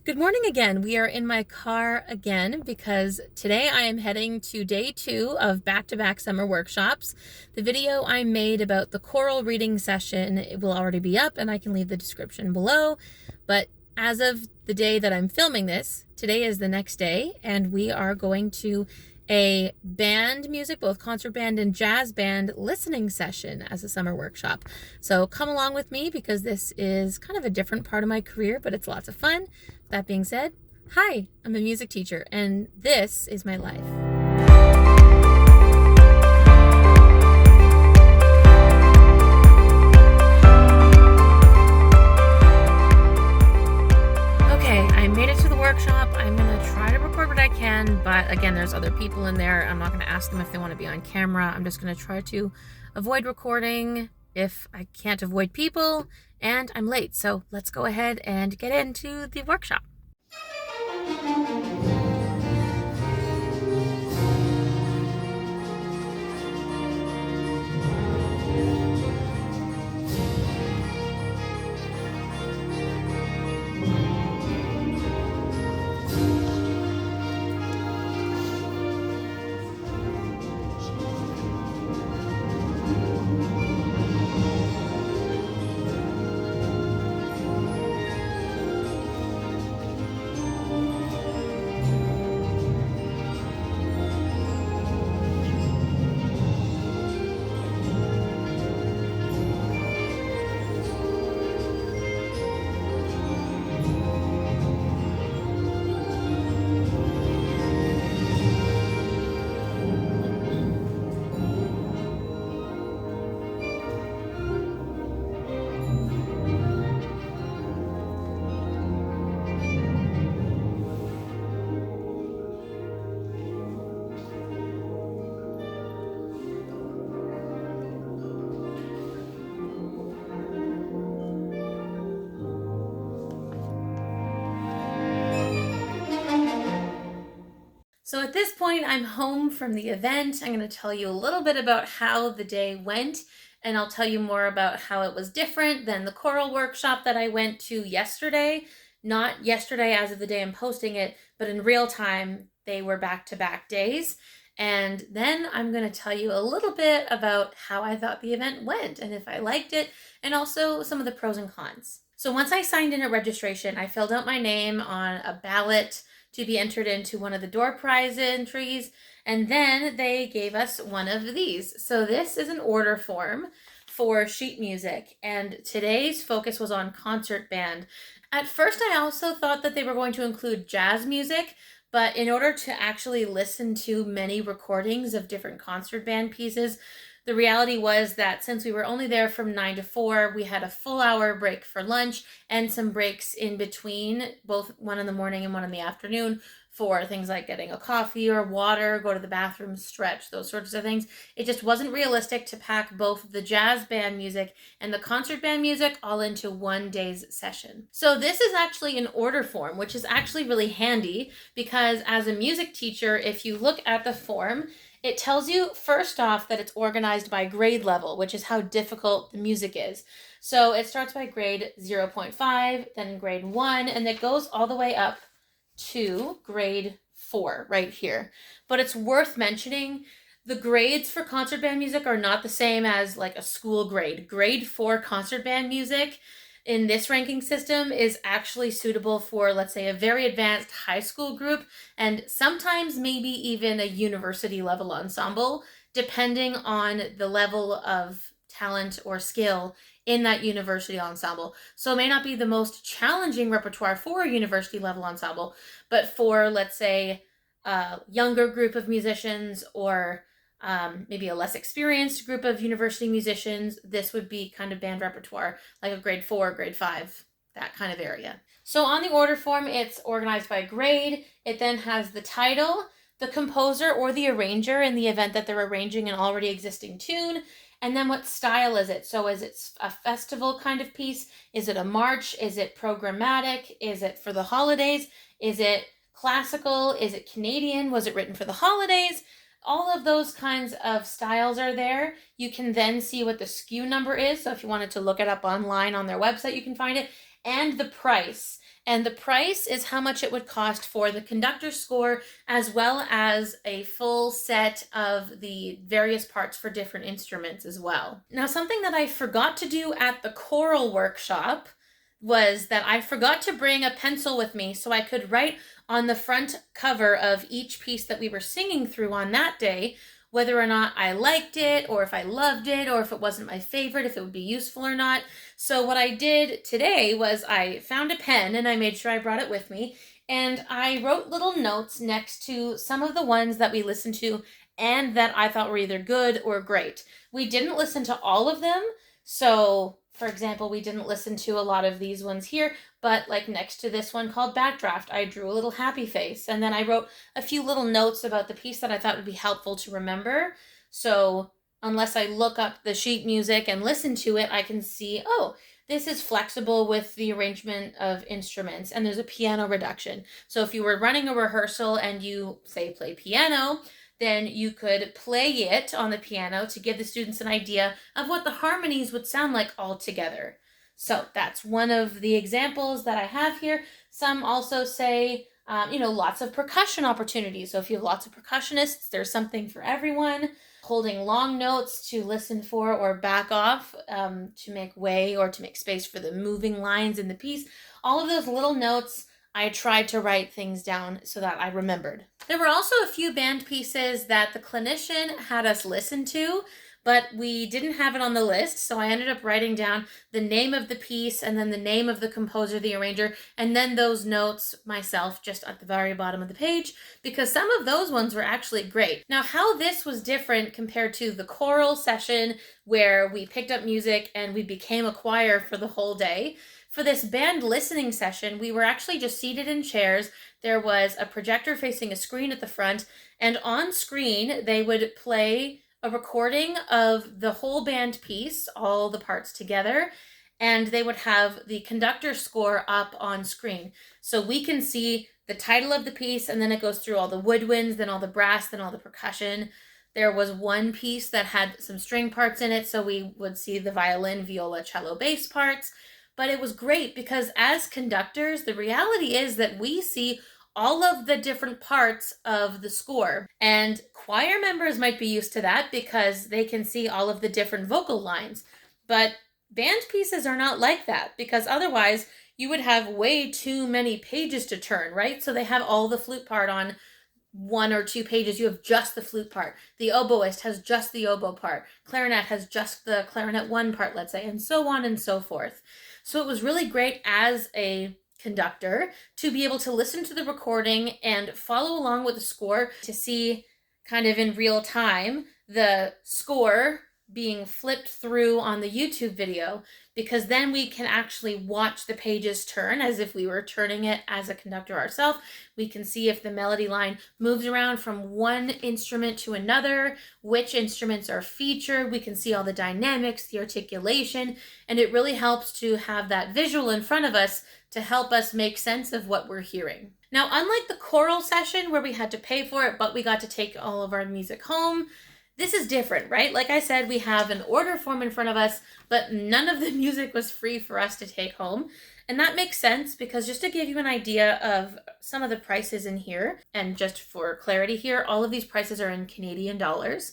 Good morning again. We are in my car again because today I am heading to day 2 of back-to-back summer workshops. The video I made about the choral reading session, it will already be up and I can leave the description below. But as of the day that I'm filming this, today is the next day and we are going to a band music, both concert band and jazz band listening session as a summer workshop. So come along with me because this is kind of a different part of my career, but it's lots of fun. That being said, hi, I'm a music teacher and this is my life. Okay, I made it to the workshop. I'm going to try to record what I can, but again, there's other people in there. I'm not going to ask them if they want to be on camera. I'm just going to try to avoid recording if I can't avoid people, and I'm late. So let's go ahead and get into the workshop. So at this point, I'm home from the event. I'm going to tell you a little bit about how the day went, and I'll tell you more about how it was different than the choral workshop that I went to yesterday. Not yesterday as of the day I'm posting it, but in real time, they were back-to-back days. And then I'm going to tell you a little bit about how I thought the event went and if I liked it, and also some of the pros and cons. So once I signed in at registration, I filled out my name on a ballot to be entered into one of the door prize entries, and then they gave us one of these. So this is an order form for sheet music, and today's focus was on concert band. At first, I also thought that they were going to include jazz music, but in order to actually listen to many recordings of different concert band pieces, the reality was that since we were only there from 9 to 4, we had a full hour break for lunch and some breaks in between, both one in the morning and one in the afternoon, for things like getting a coffee or water, go to the bathroom, stretch, those sorts of things. It just wasn't realistic to pack both the jazz band music and the concert band music all into one day's session. So this is actually an order form, which is actually really handy because as a music teacher, if you look at the form, it tells you first off that it's organized by grade level, which is how difficult the music is. So it starts by grade 0.5, then grade 1, and it goes all the way up to grade 4 right here. But it's worth mentioning, the grades for concert band music are not the same as like a school grade. Grade 4 concert band music in this ranking system is actually suitable for, let's say, a very advanced high school group and sometimes maybe even a university level ensemble, depending on the level of talent or skill in that university ensemble. So it may not be the most challenging repertoire for a university level ensemble, but for, let's say, a younger group of musicians or maybe a less experienced group of university musicians, this would be kind of band repertoire, like a grade 4, grade 5, that kind of area. So on the order form, it's organized by grade. It then has the title, the composer or the arranger in the event that they're arranging an already existing tune, and then what style is it? So is it a festival kind of piece? Is it a march? Is it programmatic? Is it for the holidays? Is it classical? Is it Canadian? Was it written for the holidays? All of those kinds of styles are there. You can then see what the SKU number is. So if you wanted to look it up online on their website, you can find it, and the price. And the price is how much it would cost for the conductor's score, as well as a full set of the various parts for different instruments as well. Now, something that I forgot to do at the choral workshop was that I forgot to bring a pencil with me so I could write on the front cover of each piece that we were singing through on that day whether or not I liked it, or if I loved it, or if it wasn't my favorite, if it would be useful or not. So what I did today was I found a pen and I made sure I brought it with me, and I wrote little notes next to some of the ones that we listened to and that I thought were either good or great. We didn't listen to all of them, so for example, we didn't listen to a lot of these ones here, but like next to this one called Backdraft, I drew a little happy face. And then I wrote a few little notes about the piece that I thought would be helpful to remember. So unless I look up the sheet music and listen to it, I can see, oh, this is flexible with the arrangement of instruments, and there's a piano reduction. So if you were running a rehearsal and you, say, play piano, then you could play it on the piano to give the students an idea of what the harmonies would sound like all together. So that's one of the examples that I have here. Some also say, lots of percussion opportunities. So if you have lots of percussionists, there's something for everyone. Holding long notes to listen for or back off to make way or to make space for the moving lines in the piece. All of those little notes, I tried to write things down so that I remembered. There were also a few band pieces that the clinician had us listen to, but we didn't have it on the list, so I ended up writing down the name of the piece and then the name of the composer, the arranger, and then those notes myself just at the very bottom of the page, because some of those ones were actually great. Now, how this was different compared to the choral session where we picked up music and we became a choir for the whole day. For this band listening session, we were actually just seated in chairs. There was a projector facing a screen at the front, and on screen, they would play a recording of the whole band piece, all the parts together, and they would have the conductor's score up on screen. So we can see the title of the piece, and then it goes through all the woodwinds, then all the brass, then all the percussion. There was one piece that had some string parts in it, so we would see the violin, viola, cello, bass parts. But it was great because as conductors, the reality is that we see all of the different parts of the score. And choir members might be used to that because they can see all of the different vocal lines. But band pieces are not like that, because otherwise you would have way too many pages to turn, right? So they have all the flute part on 1 or 2 pages. You have just the flute part. The oboist has just the oboe part. Clarinet has just the clarinet 1 part, let's say, and so on and so forth. So it was really great as a conductor to be able to listen to the recording and follow along with the score to see kind of in real time the score being flipped through on the YouTube video, because then we can actually watch the pages turn as if we were turning it as a conductor ourselves. We can see if the melody line moves around from one instrument to another, which instruments are featured. We can see all the dynamics, the articulation, and it really helps to have that visual in front of us to help us make sense of what we're hearing. Now, unlike the choral session where we had to pay for it, but we got to take all of our music home, this is different, right? Like I said, we have an order form in front of us, but none of the music was free for us to take home. And that makes sense because, just to give you an idea of some of the prices in here, and just for clarity here, all of these prices are in Canadian dollars.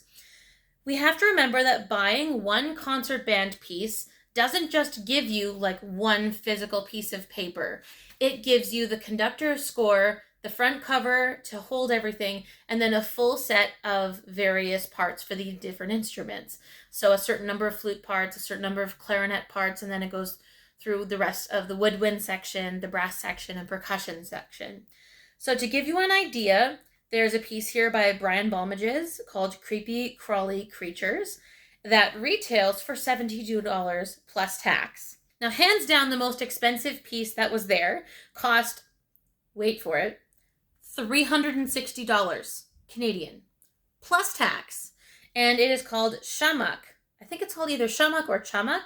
We have to remember that buying one concert band piece doesn't just give you like one physical piece of paper. It gives you the conductor's score, the front cover to hold everything, and then a full set of various parts for the different instruments. So a certain number of flute parts, a certain number of clarinet parts, and then it goes through the rest of the woodwind section, the brass section, and percussion section. So to give you an idea, there's a piece here by Brian Balmages called Creepy Crawly Creatures that retails for $72 plus tax. Now, hands down, the most expensive piece that was there cost, wait for it, $360 Canadian plus tax, and it is called Shamak. I think it's called either Shamak or Chamak,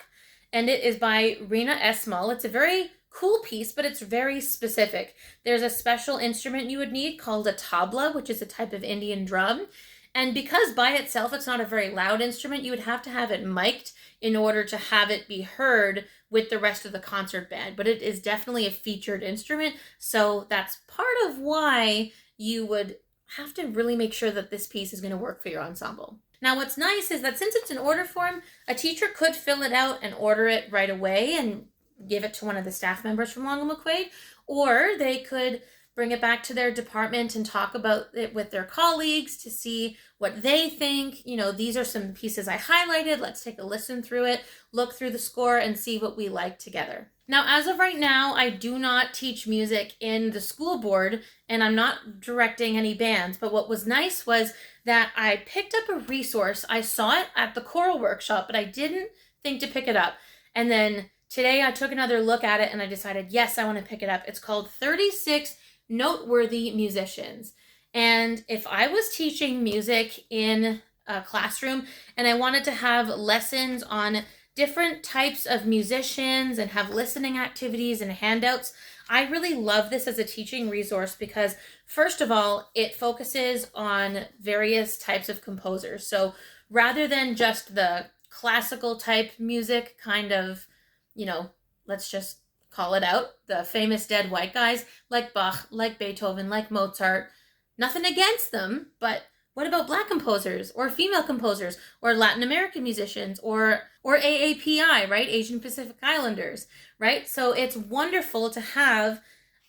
and it is by Rena Esmal. It's a very cool piece, but it's very specific. There's a special instrument you would need called a tabla, which is a type of Indian drum, and because by itself it's not a very loud instrument, you would have to have it mic'd in order to have it be heard with the rest of the concert band, but it is definitely a featured instrument. So that's part of why you would have to really make sure that this piece is going to work for your ensemble. Now, what's nice is that since it's an order form, a teacher could fill it out and order it right away and give it to one of the staff members from Long and McQuade, or they could bring it back to their department and talk about it with their colleagues to see what they think. You know, these are some pieces I highlighted. Let's take a listen through it, look through the score, and see what we like together. Now, as of right now, I do not teach music in the school board, and I'm not directing any bands, but what was nice was that I picked up a resource. I saw it at the choral workshop, but I didn't think to pick it up. And then today I took another look at it and I decided, yes, I want to pick it up. It's called 36 Noteworthy Musicians. And if I was teaching music in a classroom and I wanted to have lessons on different types of musicians and have listening activities and handouts, I really love this as a teaching resource because, first of all, it focuses on various types of composers. So rather than just the classical type music, kind of, you know, let's just call it out, the famous dead white guys like Bach, like Beethoven, like Mozart, nothing against them, but what about Black composers or female composers or Latin American musicians or AAPI, right? Asian Pacific Islanders, right? So it's wonderful to have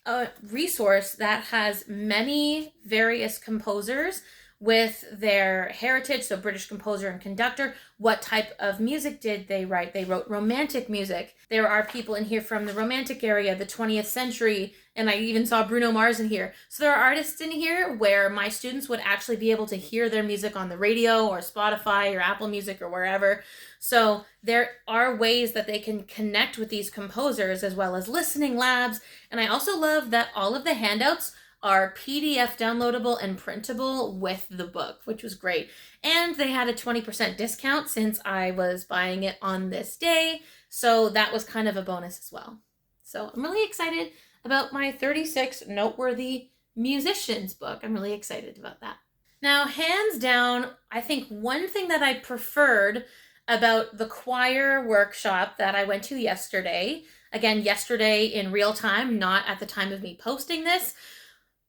a resource that has many various composers with their heritage, so British composer and conductor. What type of music did they write? They wrote romantic music. There are people in here from the Romantic area, the 20th century, and I even saw Bruno Mars in here. So there are artists in here where my students would actually be able to hear their music on the radio or Spotify or Apple Music or wherever. So there are ways that they can connect with these composers as well as listening labs. And I also love that all of the handouts are PDF downloadable and printable with the book, which was great. And they had a 20% discount since I was buying it on this day. So that was kind of a bonus as well. So I'm really excited about my 36 Noteworthy Musicians book. I'm really excited about that. Now, hands down, I think one thing that I preferred about the choir workshop that I went to yesterday, again, yesterday in real time, not at the time of me posting this,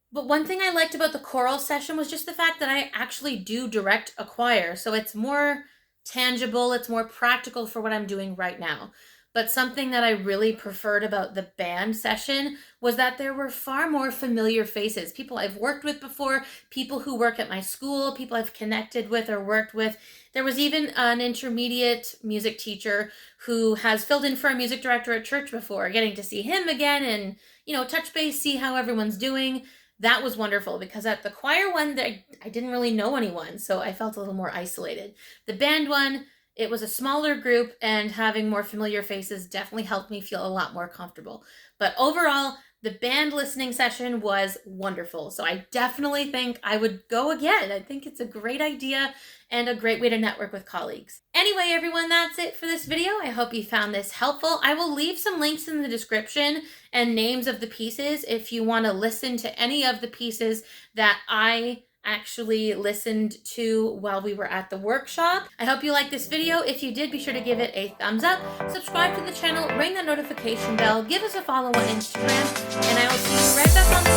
but one thing I liked about the choral session was just the fact that I actually do direct a choir. So it's more tangible, it's more practical for what I'm doing right now. But something that I really preferred about the band session was that there were far more familiar faces. People I've worked with before, people who work at my school, people I've connected with or worked with. There was even an intermediate music teacher who has filled in for a music director at church before, getting to see him again and, you know, touch base, see how everyone's doing. That was wonderful because at the choir one, I didn't really know anyone, so I felt a little more isolated. The band one, it was a smaller group, and having more familiar faces definitely helped me feel a lot more comfortable. But overall, the band listening session was wonderful, so I definitely think I would go again. I think it's a great idea and a great way to network with colleagues. Anyway, everyone, that's it for this video. I hope you found this helpful. I will leave some links in the description and names of the pieces if you want to listen to any of the pieces that I actually listened to while we were at the workshop. I hope you liked this video. If you did, be sure to give it a thumbs up, subscribe to the channel, ring the notification bell, give us a follow on Instagram, and I will see you right back on